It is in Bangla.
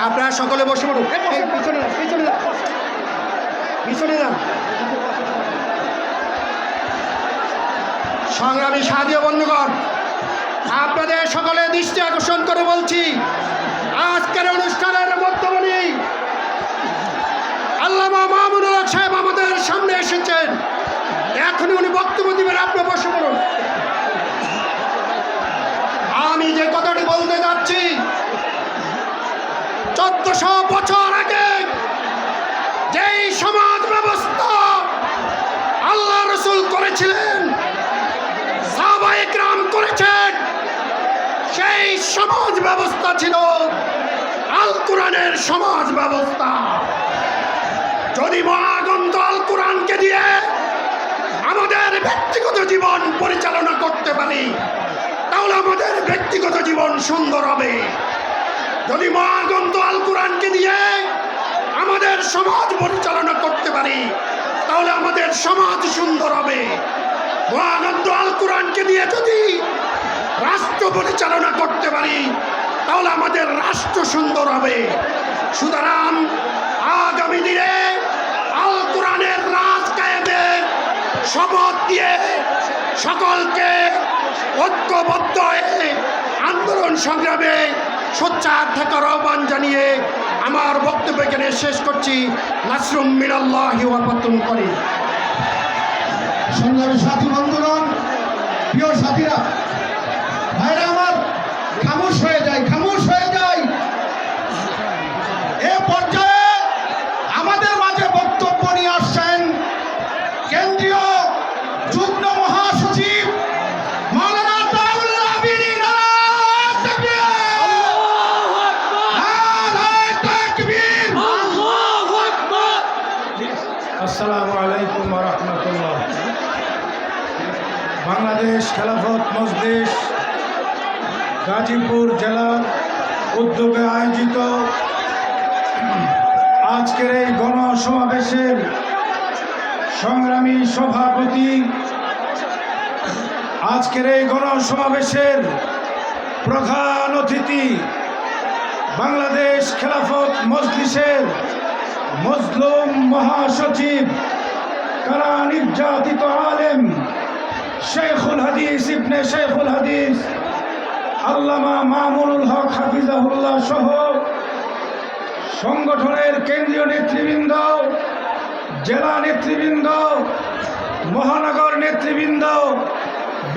আপনারা সকলে বসে পড়ুন। পিছনে যান। সংগ্রামী সাথী ও বন্ধুগণ, আপনাদের সকলে দৃষ্টি আকর্ষণ করে বলছি, আজকের অনুষ্ঠানের মধ্যমণি আল্লামা মামুনুল হক সাহেব আমাদের সামনে এসেছেন। এখনই উনি বক্তব্য দিবেন, আপনি বসে পড়ুন। আমি যে কথাটি বলতে যাচ্ছি, 1400 বছর আগে যেই সমাজ ব্যবস্থা আল্লাহ রসুল করেছিলেন, সাহাবায়ে কেরাম করেছেন, সেই সমাজ ব্যবস্থা ছিল আল কোরআনের সমাজ ব্যবস্থা। যদি মহাগ্রন্থ আল কোরআনকে দিয়ে আমাদের ব্যক্তিগত জীবন পরিচালনা করতে পারি, তাহলে আমাদের ব্যক্তিগত জীবন সুন্দর হবে। যদি মহাগ্রন্থ আল কোরআনকে দিয়ে আমাদের সমাজ পরিচালনা করতে পারি, তাহলে আমাদের সমাজ সুন্দর হবে। মহাগ্রন্থ আল কোরআনকে দিয়ে যদি রাষ্ট্র পরিচালনা করতে পারি, তাহলে আমাদের রাষ্ট্র সুন্দর হবে। সুতরাং আগামী দিনে আল কোরআনের রাজ কায়েমের শপথ দিয়ে সকলকে ঐক্যবদ্ধ হয়ে আন্দোলন সংগ্রামে সোচ্চার থাকার আহ্বান জানিয়ে আমার বক্তব্য এখানে শেষ করছি। নাসরুম মিনাল্লাহি ওয়া ফাতহুন করিম। সংগ্রামী সাথী বন্ধুগণ, প্রিয় সাথীরা, ভাইরা আমার, খামোশ হয়ে যায়, খামোশ হয়ে যায়। এ পর্যায়ে আমাদের মাঝে বক্তব্য নিয়ে আসছেন কেন্দ্রীয় যুগ্ম মহাসচিব মাওলানা তাউল্লাহ আবিনী। নারায়ে তাকবীর, নারায়ে তাকবীর, আল্লাহু আকবার। আসসালামু আলাইকুম ওয়া রাহমাতুল্লাহ। বাংলাদেশ খেলাফত মজলিস গাজীপুর জেলার উদ্যোগে আয়োজিত আজকের এই গণসমাবেশের সংগ্রামী সভাপতি, আজকের এই গণসমাবেশের প্রধান অতিথি, বাংলাদেশ খেলাফত মজলিসের মজলুম মহাসচিব, কারা নির্যাতিত আলেম, শেখুল হাদিস ইবনে শেখুল হাদিস আল্লামা মামুনুল হক হাফিজাহুল্লাহ সহ সংগঠনের কেন্দ্রীয় নেতৃবৃন্দ, জেলা নেতৃবৃন্দ, মহানগর নেতৃবৃন্দ,